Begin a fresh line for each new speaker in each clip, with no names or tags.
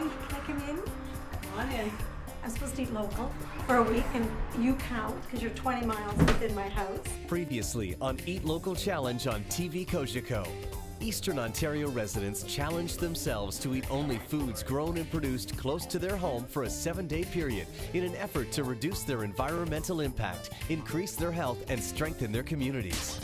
Can I come in?
Come on in.
I'm supposed to eat local for a week, and you count because you're 20 miles within my house.
Previously on Eat Local Challenge on TVCOGECO. Eastern Ontario residents challenged themselves to eat only foods grown and produced close to their home for a 7-day period in an effort to reduce their environmental impact, increase their health, and strengthen their communities.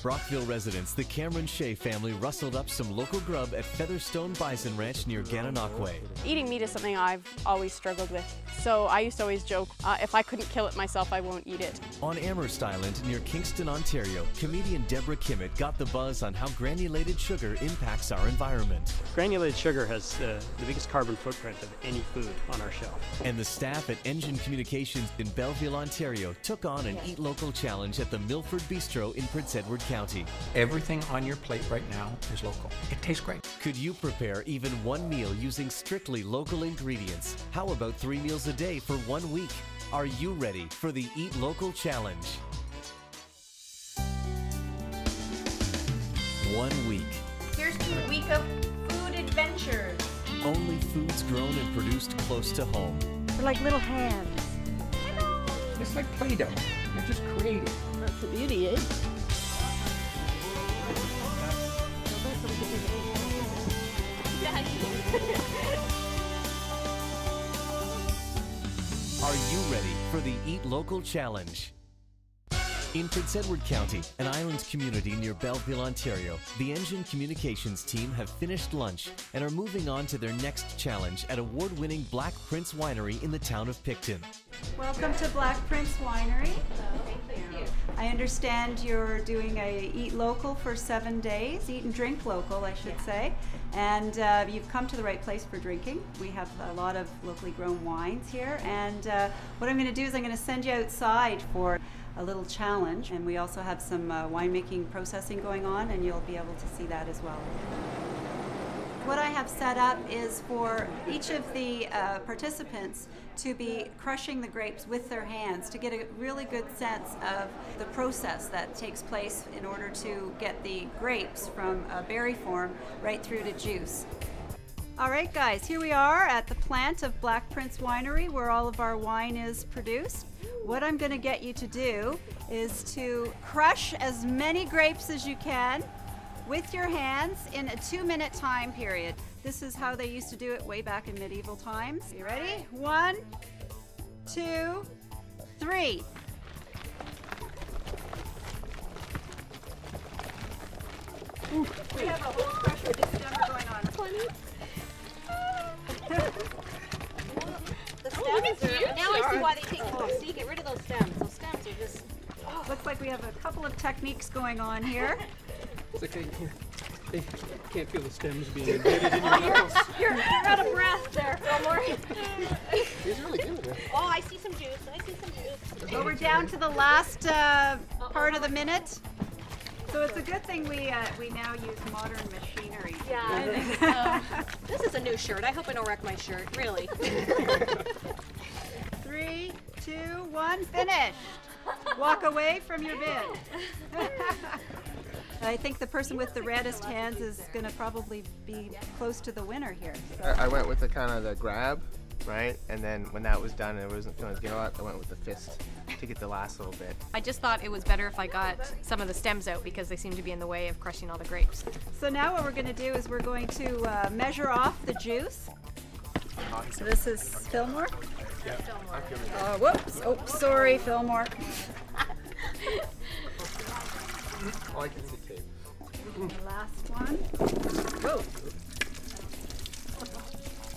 Brockville residents, the Cameron Shea family rustled up some local grub at Featherstone Bison Ranch near Gananoque.
Eating meat is something I've always struggled with, so I used to always joke, if I couldn't kill it myself, I won't eat it.
On Amherst Island near Kingston, Ontario, comedian Deborah Kimmett got the buzz on how granulated sugar impacts our environment.
Granulated sugar has the biggest carbon footprint of any food on our shelf.
And the staff at Engine Communications in Belleville, Ontario took on an Eat Local challenge at the Milford Bistro in Prince Edward County.
Everything on your plate right now is local. It tastes great.
Could you prepare even one meal using strictly local ingredients? How about 3 meals a day for 1 week? Are you ready for the Eat Local Challenge? 1 week.
Here's the week of food adventures.
Only foods grown and produced close to home.
They're like little hands.
It's like Play-Doh. You're just creating.
That's the beauty, eh?
Are you ready for the Eat Local Challenge? In Prince Edward County, an island community near Belleville, Ontario, the Engine Communications team have finished lunch and are moving on to their next challenge at award-winning Black Prince Winery in the town of Picton.
Welcome to Black Prince Winery.
Thank you.
I understand you're doing a Eat Local for 7 days, eat and drink local, I should say. And you've come to the right place for drinking. We have a lot of locally grown wines here. And what I'm going to do is I'm going to send you outside for a little challenge. And we also have some winemaking processing going on, and you'll be able to see that as well. What I have set up is for each of the participants to be crushing the grapes with their hands to get a really good sense of the process that takes place in order to get the grapes from berry form right through to juice. All right, guys, here we are at the plant of Black Prince Winery where all of our wine is produced. What I'm going to get you to do is to crush as many grapes as you can with your hands in a 2-minute time period. This is how they used to do it way back in medieval times. You ready? 1, 2, 3. We have a whole crusher distemper going on.
The stems are, now I see why they take them. See, get rid of those stems. Those stems are just...
Looks like we have a couple of techniques going on here.
It's okay. They can't feel the stems being embedded in your knuckles.
You're out of breath there, Fillmore.
He's really good at it.
Oh, I see some juice. I see some juice.
Well, we're down to the last part of the minute. So it's a good thing we now use modern machinery.
Yeah, I think so. This is a new shirt. I hope I don't wreck my shirt, really.
3, 2, 1, finish. Walk away from your bin. I think the person with the reddest hands is going to probably be close to the winner here. So.
I went with the kind of the grab, right? And then when that was done and it wasn't feeling as good a lot, I went with the fist to get the last little bit.
I just thought it was better if I got some of the stems out because they seem to be in the way of crushing all the grapes.
So now what we're going to do is we're going to measure off the juice. So this is Fillmore?
Yeah.
Whoops. Oh, sorry, Fillmore.
Oh, I can see tape.
The last one. Whoa.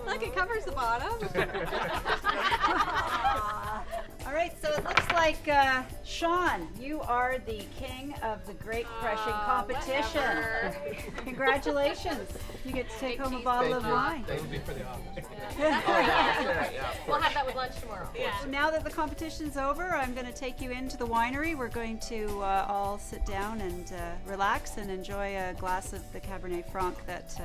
Look, it covers the bottom.
All right, so it looks like, Sean, you are the king of the grape crushing competition. Congratulations. You get to take home a bottle of wine.
Thank you for the offer.
We'll have that with lunch tomorrow. Yeah.
So now that the competition's over, I'm going to take you into the winery. We're going to all sit down and relax and enjoy a glass of the Cabernet Franc that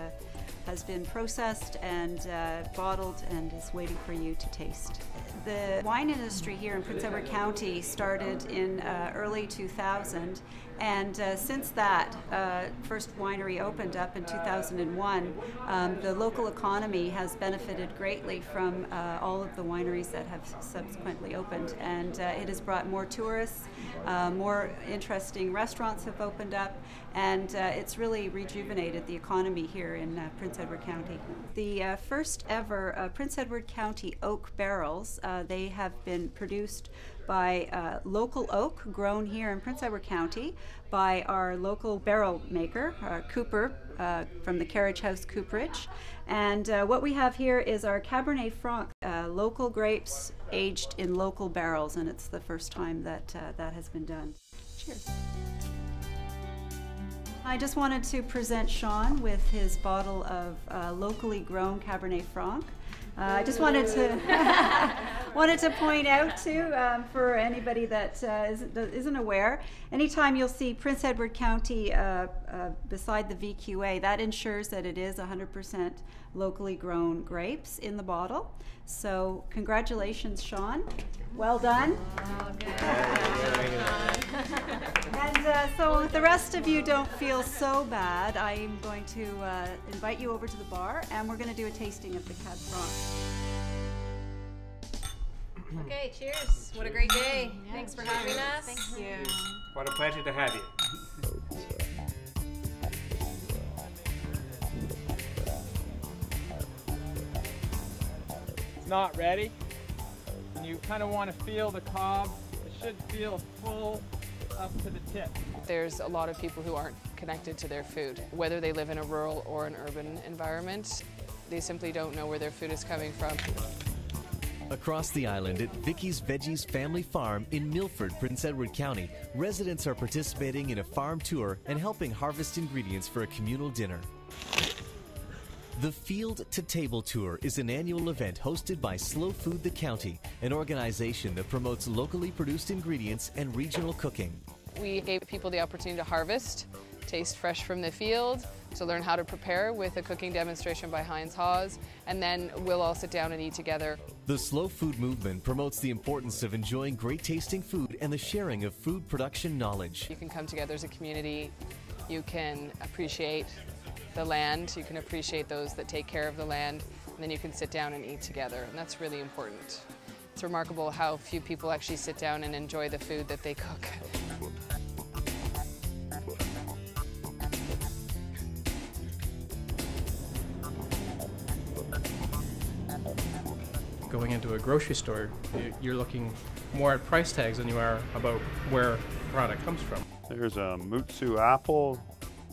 has been processed and bottled and is waiting for you to taste. The wine industry here in Prince Edward County started in early 2000, And since that first winery opened up in 2001, the local economy has benefited greatly from all of the wineries that have subsequently opened. And it has brought more tourists, more interesting restaurants have opened up, and it's really rejuvenated the economy here in Prince Edward County. The first ever Prince Edward County oak barrels, they have been produced by local oak grown here in Prince Edward County by our local barrel maker, Cooper, from the Carriage House Cooperage. And what we have here is our Cabernet Franc, local grapes aged in local barrels, and it's the first time that that has been done. Cheers. I just wanted to present Sean with his bottle of locally grown Cabernet Franc. I just wanted to point out too, for anybody that isn't aware, anytime you'll see Prince Edward County beside the VQA, that ensures that it is 100% locally grown grapes in the bottle. So congratulations, Sean. Well done. And so if the rest of you don't feel so bad, I'm going to invite you over to the bar, and we're going to do a tasting of the Cab Franc.
Okay, cheers. What a great day. Thanks for having us.
Thank you.
What a pleasure to have you. It's not ready. And you kind of want to feel the cob. It should feel full up to the tip.
There's a lot of people who aren't connected to their food. Whether they live in a rural or an urban environment, they simply don't know where their food is coming from.
Across the island at Vicky's Veggies Family Farm in Milford, Prince Edward County, residents are participating in a farm tour and helping harvest ingredients for a communal dinner. The Field to Table Tour is an annual event hosted by Slow Food the County, an organization that promotes locally produced ingredients and regional cooking.
We gave people the opportunity to harvest, taste fresh from the field, to learn how to prepare with a cooking demonstration by Heinz Haas, and then we'll all sit down and eat together.
The Slow Food movement promotes the importance of enjoying great tasting food and the sharing of food production knowledge.
You can come together as a community, you can appreciate the land, you can appreciate those that take care of the land, and then you can sit down and eat together, and that's really important. It's remarkable how few people actually sit down and enjoy the food that they cook.
Going into a grocery store, you're looking more at price tags than you are about where the product comes from.
There's a Mutsu apple,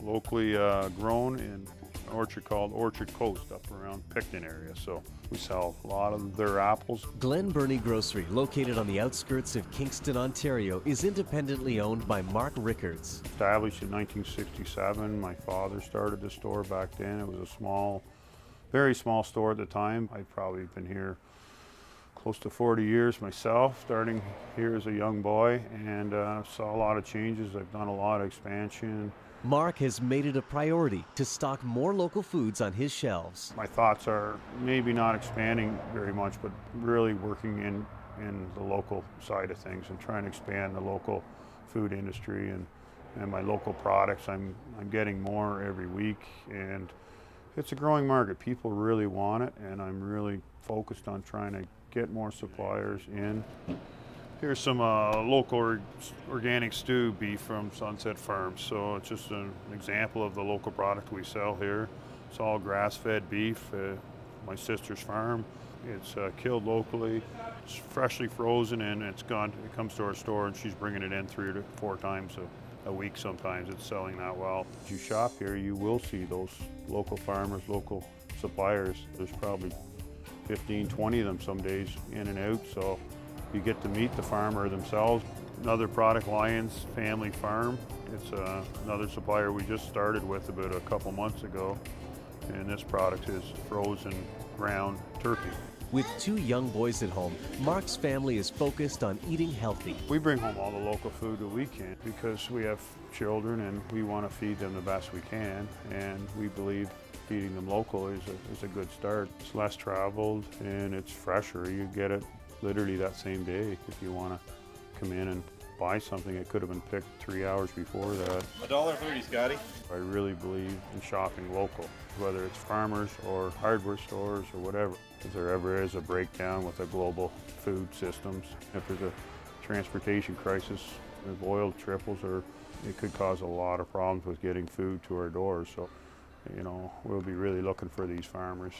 locally grown in an orchard called Orchard Coast up around Picton area. So we sell a lot of their apples.
Glen Burnie Grocery, located on the outskirts of Kingston, Ontario, is independently owned by Mark Rickards.
Established in 1967. My father started the store back then. It was a small, very small store at the time. I've probably been here close to 40 years myself, starting here as a young boy, and saw a lot of changes. I've done a lot of expansion.
Mark has made it a priority to stock more local foods on his shelves.
My thoughts are maybe not expanding very much, but really working in the local side of things and trying to expand the local food industry and my local products. I'm getting more every week, and it's a growing market. People really want it, and I'm really focused on trying to get more suppliers in. Here's some local organic stew beef from Sunset Farms. So it's just an example of the local product we sell here. It's all grass-fed beef, my sister's farm. It's killed locally, it's freshly frozen, and it comes to our store, and she's bringing it in 3 to 4 times a week sometimes. It's selling that well. If you shop here, you will see those local farmers, local suppliers. There's probably 15, 20 of them some days in and out, so you get to meet the farmer themselves. Another product, Lyons Family Farm. It's another supplier we just started with about a couple months ago, and this product is frozen ground turkey.
With 2 young boys at home, Mark's family is focused on eating healthy.
We bring home all the local food that we can because we have children and we want to feed them the best we can, and we believe feeding them local is a good start. It's less traveled and it's fresher. You get it literally that same day if you want to come in and buy something, it could have been picked 3 hours before that.
$1.30, Scotty.
I really believe in shopping local, whether it's farmers or hardware stores or whatever. If there ever is a breakdown with the global food systems, if there's a transportation crisis, if oil triples, or it could cause a lot of problems with getting food to our doors. So, you know, we'll be really looking for these farmers.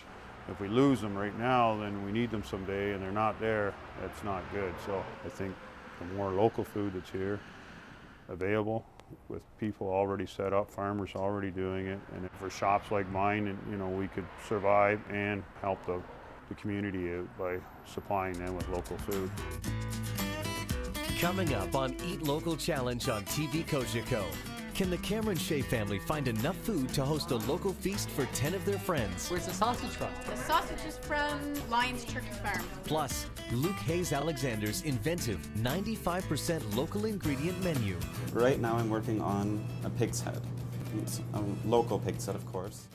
If we lose them right now, then we need them someday and they're not there, that's not good. So I think the more local food that's here, available, with people already set up, farmers already doing it, and for shops like mine, and you know, we could survive and help the community out by supplying them with local food.
Coming up on Eat Local Challenge on TVCOGECO. Can the Cameron Shea family find enough food to host a local feast for 10 of their friends?
Where's the sausage from?
The sausage is from Lyons Turkey Farm.
Plus, Luke Hayes Alexander's inventive 95% local ingredient menu.
Right now I'm working on a pig's head. It's a local pig's head, of course.